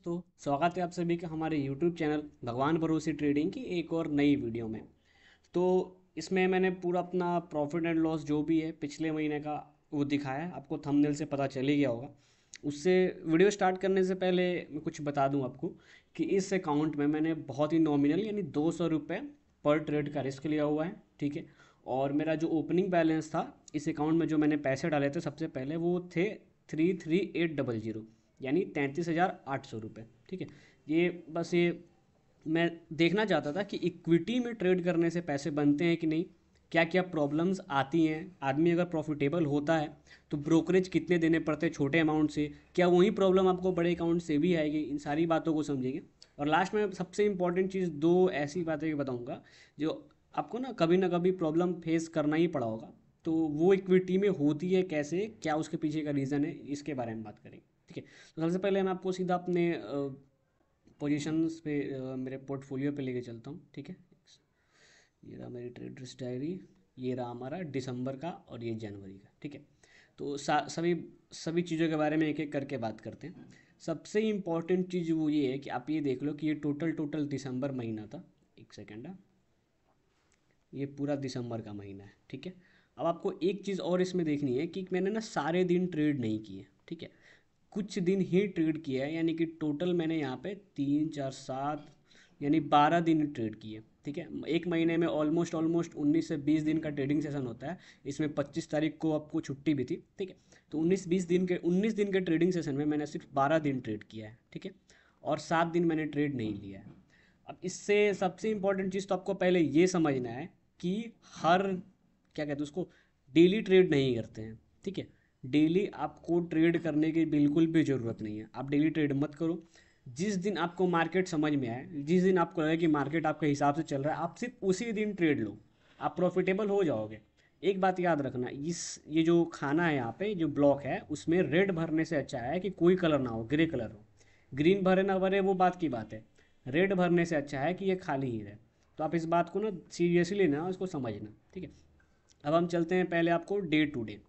दोस्तों, स्वागत है आप सभी का हमारे YouTube चैनल भगवान भरोसे ट्रेडिंग की एक और नई वीडियो में। तो इसमें मैंने पूरा अपना प्रॉफिट एंड लॉस जो भी है पिछले महीने का वो दिखाया है। आपको थंबनेल से पता चल ही गया होगा। उससे वीडियो स्टार्ट करने से पहले मैं कुछ बता दूं आपको कि इस अकाउंट में मैंने बहुत ही नॉमिनल यानी 200 रुपये पर ट्रेड का रिस्क लिया हुआ है। ठीक है। और मेरा जो ओपनिंग बैलेंस था इस अकाउंट में जो मैंने पैसे डाले थे सबसे पहले वो थे 33800 यानी 33,800 रुपये। ठीक है। ये बस ये मैं देखना चाहता था कि इक्विटी में ट्रेड करने से पैसे बनते हैं कि नहीं, क्या क्या प्रॉब्लम्स आती हैं। आदमी अगर प्रॉफिटेबल होता है तो ब्रोकरेज कितने देने पड़ते हैं छोटे अमाउंट से, क्या वही प्रॉब्लम आपको बड़े अकाउंट से भी आएगी। इन सारी बातों को समझेंगे। और लास्ट में सबसे इंपॉर्टेंट चीज़ दो ऐसी बातें बताऊंगा जो आपको ना कभी प्रॉब्लम फेस करना ही पड़ा होगा। तो वो इक्विटी में होती है कैसे, क्या उसके पीछे का रीज़न है, इसके बारे में बात करेंगे। ठीक है। तो सबसे पहले मैं आपको सीधा अपने पोजीशंस पे मेरे पोर्टफोलियो पे लेके चलता हूँ। ठीक है। ये रहा मेरी ट्रेडर्स डायरी, ये रहा हमारा दिसंबर का और ये जनवरी का। ठीक है। तो सभी सभी चीज़ों के बारे में एक एक करके बात करते हैं। सबसे इम्पॉर्टेंट चीज़ वो ये है कि आप ये देख लो कि ये टोटल टोटल दिसंबर महीना था। एक सेकेंड है, ये पूरा दिसंबर का महीना है। ठीक है। अब आपको एक चीज़ और इसमें देखनी है कि मैंने ना सारे दिन ट्रेड नहीं किए। ठीक है। कुछ दिन ही ट्रेड किया है, यानी कि टोटल मैंने यहाँ पे 3 4 7 यानी 12 दिन ट्रेड किए। ठीक है। एक महीने में ऑलमोस्ट ऑलमोस्ट 19 से 20 दिन का ट्रेडिंग सेशन होता है। इसमें 25 तारीख को आपको छुट्टी भी थी। ठीक है। तो 19 दिन के ट्रेडिंग सेशन में मैंने सिर्फ 12 दिन ट्रेड किया है। ठीक है। और 7 दिन मैंने ट्रेड नहीं लिया है। अब इससे सबसे इंपॉर्टेंट चीज़ तो आपको पहले ये समझना है कि हर क्या कहते हैं उसको, डेली ट्रेड नहीं करते हैं। ठीक है। डेली आपको ट्रेड करने की बिल्कुल भी ज़रूरत नहीं है। आप डेली ट्रेड मत करो। जिस दिन आपको मार्केट समझ में आए, जिस दिन आपको लगे कि मार्केट आपके हिसाब से चल रहा है, आप सिर्फ उसी दिन ट्रेड लो। आप प्रॉफिटेबल हो जाओगे। एक बात याद रखना, इस ये जो खाना है यहाँ पे जो ब्लॉक है उसमें रेड भरने से अच्छा है कि कोई कलर ना हो, ग्रे कलर हो। ग्रीन भरे ना भरे वो बात की बात है। रेड भरने से अच्छा है कि ये खाली ही रहे। तो आप इस बात को ना सीरियसली लेना, इसको समझना। ठीक है। अब हम चलते हैं पहले आपको डे टू डे।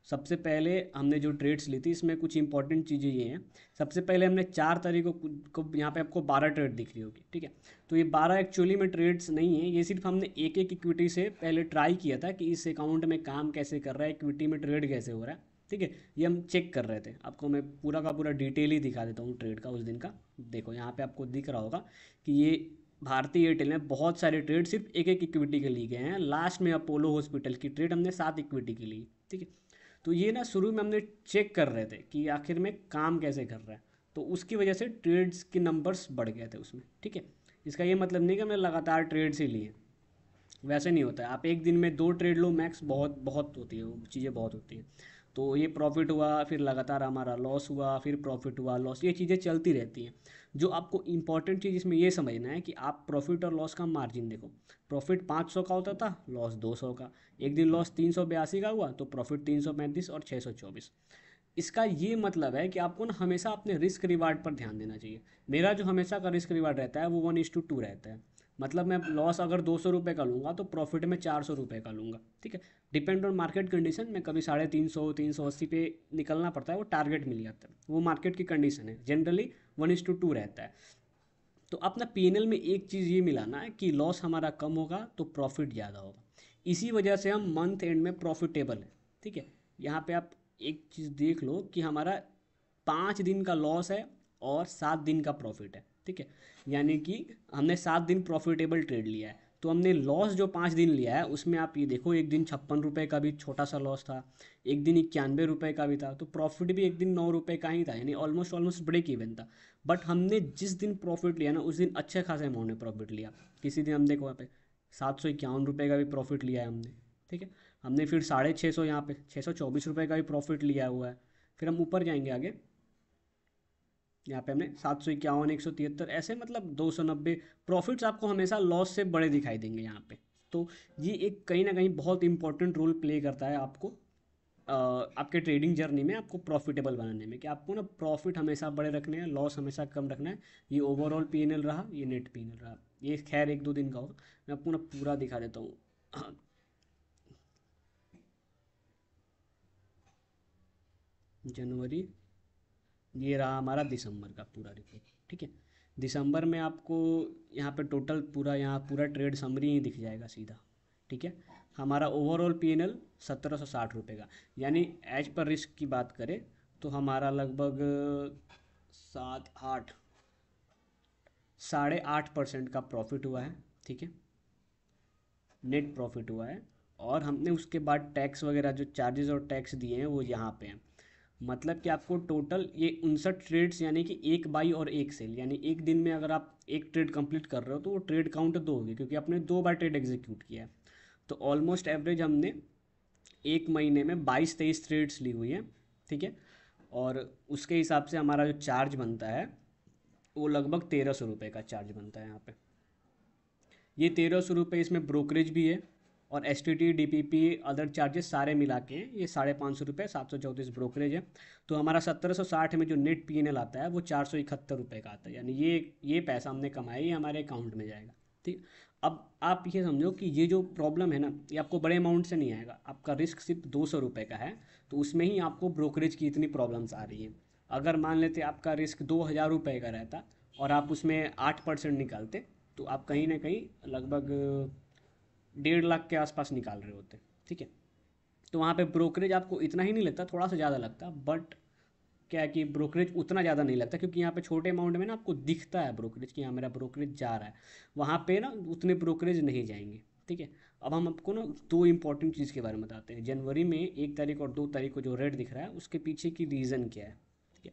सबसे पहले हमने जो ट्रेड्स ली थी इसमें कुछ इंपॉर्टेंट चीज़ें ये हैं। सबसे पहले हमने 4 तारीख को यहाँ पे आपको 12 ट्रेड दिख रही होगी। ठीक है। तो ये 12 एक्चुअली में ट्रेड्स नहीं है, ये सिर्फ हमने एक एक इक्विटी से पहले ट्राई किया था कि इस अकाउंट में काम कैसे कर रहा है, इक्विटी में ट्रेड कैसे हो रहा है। ठीक है। ये हम चेक कर रहे थे। आपको मैं पूरा का पूरा डिटेल ही दिखा देता हूँ ट्रेड का उस दिन का। देखो यहाँ पे आपको दिख रहा होगा कि ये भारतीय एयरटेल में बहुत सारे ट्रेड सिर्फ एक एक इक्विटी के लिए गए हैं। लास्ट में अपोलो हॉस्पिटल की ट्रेड हमने 7 इक्विटी के लिए। ठीक है। तो ये ना शुरू में हमने चेक कर रहे थे कि आखिर में काम कैसे कर रहा है। तो उसकी वजह से ट्रेड्स के नंबर्स बढ़ गए थे उसमें। ठीक है। इसका ये मतलब नहीं कि हमने लगातार ट्रेड्स ही लिए, वैसे नहीं होता है। आप एक दिन में 2 ट्रेड लो मैक्स, बहुत बहुत होती है वो चीज़ें, बहुत होती हैं। तो ये प्रॉफिट हुआ, फिर लगातार हमारा लॉस हुआ, फिर प्रॉफिट हुआ, लॉस, ये चीज़ें चलती रहती हैं। जो आपको इंपॉर्टेंट चीज़ इसमें ये समझना है कि आप प्रॉफिट और लॉस का मार्जिन देखो। प्रॉफिट 500 का होता था, लॉस 200 का। एक दिन लॉस 382 का हुआ तो प्रॉफिट 335 और 624। इसका ये मतलब है कि आपको ना हमेशा अपने रिस्क रिवार्ड पर ध्यान देना चाहिए। मेरा जो हमेशा का रिस्क रिवार्ड रहता है वो 1:2 रहता है। मतलब मैं लॉस अगर 200 रुपये का लूँगा तो प्रॉफिट में 400 रुपये का लूँगा। ठीक है। डिपेंड ऑन मार्केट कंडीशन में कभी 350 380 पे निकलना पड़ता है, वो टारगेट मिल जाता है, वो मार्केट की कंडीशन है। जनरली 1:2 रहता है। तो अपना पीएनएल में एक चीज़ ये मिलाना है कि लॉस हमारा कम होगा तो प्रॉफिट ज़्यादा होगा। इसी वजह से हम मंथ एंड में प्रॉफिटेबल है। ठीक है। यहाँ पे आप एक चीज़ देख लो कि हमारा 5 दिन का लॉस है और 7 दिन का प्रॉफिट है। ठीक है। यानी कि हमने 7 दिन प्रॉफिटेबल ट्रेड लिया है। तो हमने लॉस जो 5 दिन लिया है उसमें आप ये देखो, एक दिन 56 रुपये का भी छोटा सा लॉस था, एक दिन 91 रुपये का भी था, तो प्रॉफिट भी एक दिन 9 रुपये का ही था, यानी ऑलमोस्ट ऑलमोस्ट ब्रेक इवन था। बट हमने जिस दिन प्रॉफिट लिया ना उस दिन अच्छे खासे अमाउंट में प्रॉफिट लिया। किसी दिन हम देखो यहाँ पे 751 रुपये का भी प्रॉफिट लिया है हमने। ठीक है। हमने फिर 650 यहाँ पे 624 रुपये का भी प्रॉफिट लिया हुआ है। फिर हम ऊपर जाएंगे आगे, यहाँ पे हमने 751 173 ऐसे मतलब 290 प्रॉफिट्स आपको हमेशा लॉस से बड़े दिखाई देंगे यहाँ पे। तो ये एक कहीं ना कहीं बहुत इंपॉर्टेंट रोल प्ले करता है आपको, आपके ट्रेडिंग जर्नी में आपको प्रॉफिटेबल बनाने में, कि आपको ना प्रॉफिट हमेशा बड़े रखने हैं, लॉस हमेशा कम रखना है। ये ओवरऑल पीएनएल रहा, ये नेट पीएनएल रहा। ये खैर 1 2 दिन का होगा, मैं आपको ना पूरा दिखा देता हूँ। जनवरी, ये रहा हमारा दिसंबर का पूरा रिपोर्ट, ठीक है। दिसंबर में आपको यहाँ पे टोटल पूरा, यहाँ पूरा ट्रेड समरी ही दिख जाएगा सीधा, ठीक है। हमारा ओवरऑल पीएनएल 1760 रुपये का, यानी एज पर रिस्क की बात करें तो हमारा लगभग 7 8 8.5% का प्रॉफिट हुआ है, ठीक है, नेट प्रॉफिट हुआ है। और हमने उसके बाद टैक्स वगैरह जो चार्जेस और टैक्स दिए हैं वो यहाँ पे हैं। मतलब कि आपको टोटल ये 59 ट्रेड्स, यानी कि एक बाई और एक सेल, यानी एक दिन में अगर आप एक ट्रेड कंप्लीट कर रहे हो तो वो ट्रेड काउंट दो होगी, क्योंकि आपने 2 बार ट्रेड एग्जीक्यूट किया है। तो ऑलमोस्ट एवरेज हमने एक महीने में 22-23 ट्रेड्स ली हुई है, ठीक है। और उसके हिसाब से हमारा जो चार्ज बनता है वो लगभग 1300 रुपये का चार्ज बनता है यहाँ पे। ये 1300 रुपये, इसमें ब्रोकरेज भी है और S T T D P P other charges सारे मिला के हैं ये 550 रुपये, 734 ब्रोकरेज है। तो हमारा 1760 में जो नेट पी एन एल आता है वो 471 रुपये का आता है, यानी ये पैसा हमने कमाया, ये हमारे अकाउंट में जाएगा, ठीक। अब आप ये समझो कि ये जो प्रॉब्लम है ना, ये आपको बड़े अमाउंट से नहीं आएगा, आपका रिस्क सिर्फ 200 रुपये का है, तो उसमें ही आपको ब्रोकरेज की इतनी प्रॉब्लम्स आ रही है। अगर मान लेते आपका रिस्क 2000 रुपये का रहता और आप उसमें 8% निकालते, तो आप कहीं ना कहीं लगभग 1.5 लाख के आसपास निकाल रहे होते, ठीक है। तो वहाँ पे ब्रोकरेज आपको इतना ही नहीं लगता, थोड़ा सा ज़्यादा लगता, बट क्या है कि ब्रोकरेज उतना ज़्यादा नहीं लगता, क्योंकि यहाँ पे छोटे अमाउंट में ना आपको दिखता है ब्रोकरेज कि हाँ मेरा ब्रोकरेज जा रहा है, वहाँ पे ना उतने ब्रोकरेज नहीं जाएंगे, ठीक है। अब हम आपको ना दो इंपॉर्टेंट चीज़ के बारे में बताते हैं। जनवरी में 1 तारीख और 2 तारीख को जो रेट दिख रहा है उसके पीछे की रीज़न क्या है, ठीक है।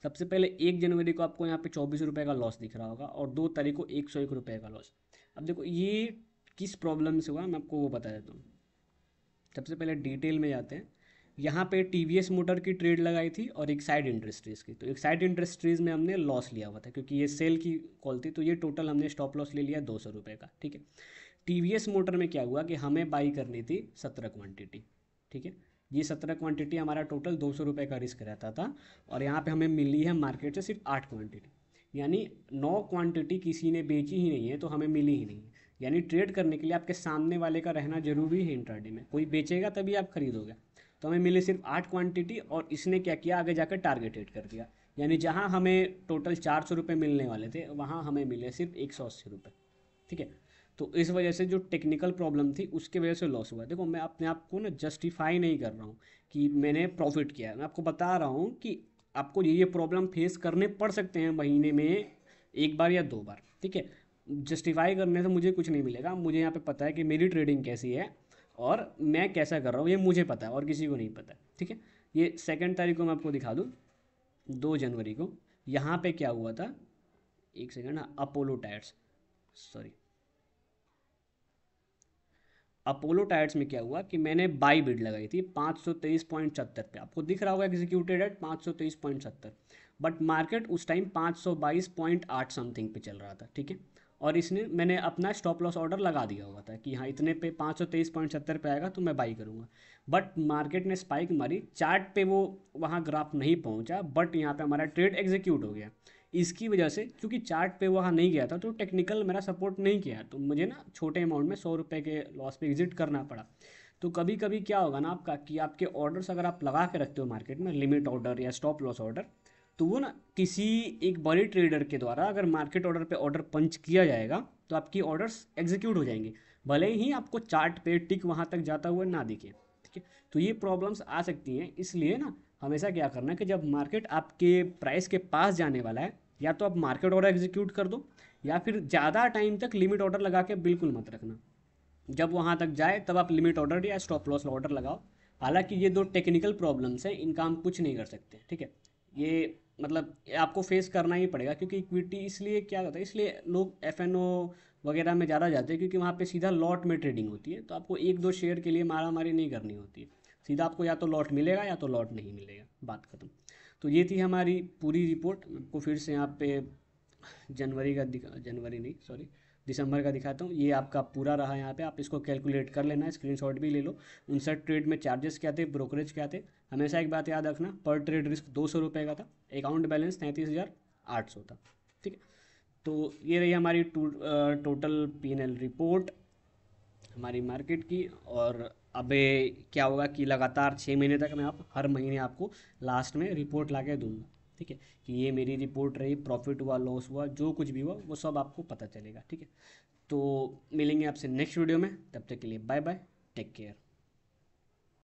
सबसे पहले 1 जनवरी को आपको यहाँ पे 24 रुपये का लॉस दिख रहा होगा और 2 तारीख को 101 रुपये का लॉस। अब देखो ये किस प्रॉब्लम से हुआ, मैं आपको वो बता देता हूँ। सबसे पहले डिटेल में जाते हैं। यहाँ पे टीवीएस मोटर की ट्रेड लगाई थी और एक साइड इंडस्ट्रीज़ की। तो एक साइड इंडस्ट्रीज़ में हमने लॉस लिया हुआ था, क्योंकि ये सेल की कॉल थी, तो ये टोटल हमने स्टॉप लॉस ले लिया 200 रुपये का, ठीक है। टीवीएस मोटर में क्या हुआ कि हमें बाई करनी थी 17 क्वांटिटी, ठीक है। ये 17 क्वांटिटी हमारा टोटल 200 रुपये का रिस्क रहता था, और यहाँ पे हमें मिली है मार्केट से सिर्फ 8 क्वांटिटी, यानी 9 क्वांटिटी किसी ने बेची ही नहीं है, तो हमें मिली ही नहीं है। यानी ट्रेड करने के लिए आपके सामने वाले का रहना जरूरी है इंट्राडे में, कोई बेचेगा तभी आप खरीदोगे। तो हमें मिले सिर्फ 8 क्वांटिटी, और इसने क्या किया, आगे जाकर टारगेट हिट कर दिया, यानी जहाँ हमें टोटल 400 रुपये मिलने वाले थे वहाँ हमें मिले सिर्फ 180 रुपये, ठीक है। तो इस वजह से जो टेक्निकल प्रॉब्लम थी उसके वजह से लॉस हुआ। देखो मैं अपने आप को ना जस्टिफाई नहीं कर रहा हूँ कि मैंने प्रॉफिट किया है, मैं आपको बता रहा हूँ कि आपको ये प्रॉब्लम फेस करने पड़ सकते हैं महीने में एक बार या 2 बार, ठीक है। जस्टिफाई करने से मुझे कुछ नहीं मिलेगा, मुझे यहाँ पे पता है कि मेरी ट्रेडिंग कैसी है और मैं कैसा कर रहा हूँ, ये मुझे पता है और किसी को नहीं पता है, ठीक है। ये 2 तारीख को मैं आपको दिखा दूँ, 2 जनवरी को यहाँ पे क्या हुआ था, एक सेकेंड, हाँ, Apollo tyres, sorry, Apollo tyres में क्या हुआ कि मैंने बाई बिड लगाई थी 523.70 पे, आपको दिख रहा होगा एग्जीक्यूटेड एट 523.70, बट मार्केट उस टाइम 522.8 समथिंग पे चल रहा था, ठीक है। और इसने मैंने अपना स्टॉप लॉस ऑर्डर लगा दिया हुआ था कि हाँ इतने पे 523.70 पे आएगा तो मैं बाई करूँगा। बट मार्केट ने स्पाइक मारी, चार्ट पे वो वहाँ ग्राफ नहीं पहुँचा, बट यहाँ पे हमारा ट्रेड एग्जीक्यूट हो गया। इसकी वजह से क्योंकि चार्ट पे वहाँ नहीं गया था तो टेक्निकल मेरा सपोर्ट नहीं किया, तो मुझे ना छोटे अमाउंट में 100 रुपये के लॉस पे एग्जिट करना पड़ा। तो कभी कभी क्या होगा ना आपका कि आपके ऑर्डर्स अगर आप लगा के रखते हो मार्केट में, लिमिट ऑर्डर या स्टॉप लॉस ऑर्डर, तो वो ना किसी एक बड़े ट्रेडर के द्वारा अगर मार्केट ऑर्डर पे ऑर्डर पंच किया जाएगा तो आपकी ऑर्डर्स एग्जीक्यूट हो जाएंगे, भले ही आपको चार्ट पे टिक वहाँ तक जाता हुआ ना दिखे, ठीक है। तो ये प्रॉब्लम्स आ सकती हैं, इसलिए ना हमेशा क्या करना है कि जब मार्केट आपके प्राइस के पास जाने वाला है, या तो आप मार्केट ऑर्डर एग्जीक्यूट कर दो, या फिर ज़्यादा टाइम तक लिमिट ऑर्डर लगा के बिल्कुल मत रखना। जब वहाँ तक जाए तब आप लिमिट ऑर्डर या स्टॉप लॉस ऑर्डर लगाओ। हालांकि ये दो टेक्निकल प्रॉब्लम्स हैं, इनका हम कुछ नहीं कर सकते, ठीक है। ये मतलब ये आपको फेस करना ही पड़ेगा, क्योंकि इक्विटी इसलिए क्या होता है, इसलिए लोग एफएनओ वगैरह में ज़्यादा जाते हैं, क्योंकि वहाँ पे सीधा लॉट में ट्रेडिंग होती है, तो आपको 1-2 शेयर के लिए मारा मारी नहीं करनी होती है, सीधा आपको या तो लॉट मिलेगा या तो लॉट नहीं मिलेगा, बात खत्म। तो ये थी हमारी पूरी रिपोर्ट। आपको फिर से यहाँ पे जनवरी नहीं, सॉरी, दिसंबर का दिखाता हूँ। ये आपका पूरा रहा, यहाँ पे आप इसको कैलकुलेट कर लेना, स्क्रीनशॉट भी ले लो। 59 ट्रेड में चार्जेस क्या थे, ब्रोकरेज क्या थे। हमेशा एक बात याद रखना, पर ट्रेड रिस्क 200 रुपये का था, अकाउंट बैलेंस 33,800 था, ठीक है। तो ये रही हमारी टोटल P&L रिपोर्ट हमारी मार्केट की। और अब क्या होगा कि लगातार 6 महीने तक मैं आप हर महीने आपको लास्ट में रिपोर्ट ला के दूँगा। ठीक है, कि ये मेरी रिपोर्ट रही, प्रॉफिट हुआ, लॉस हुआ, जो कुछ भी हुआ वो सब आपको पता चलेगा। ठीक है, तो मिलेंगे आपसे नेक्स्ट वीडियो में, तब तक के लिए बाय बाय, टेक केयर।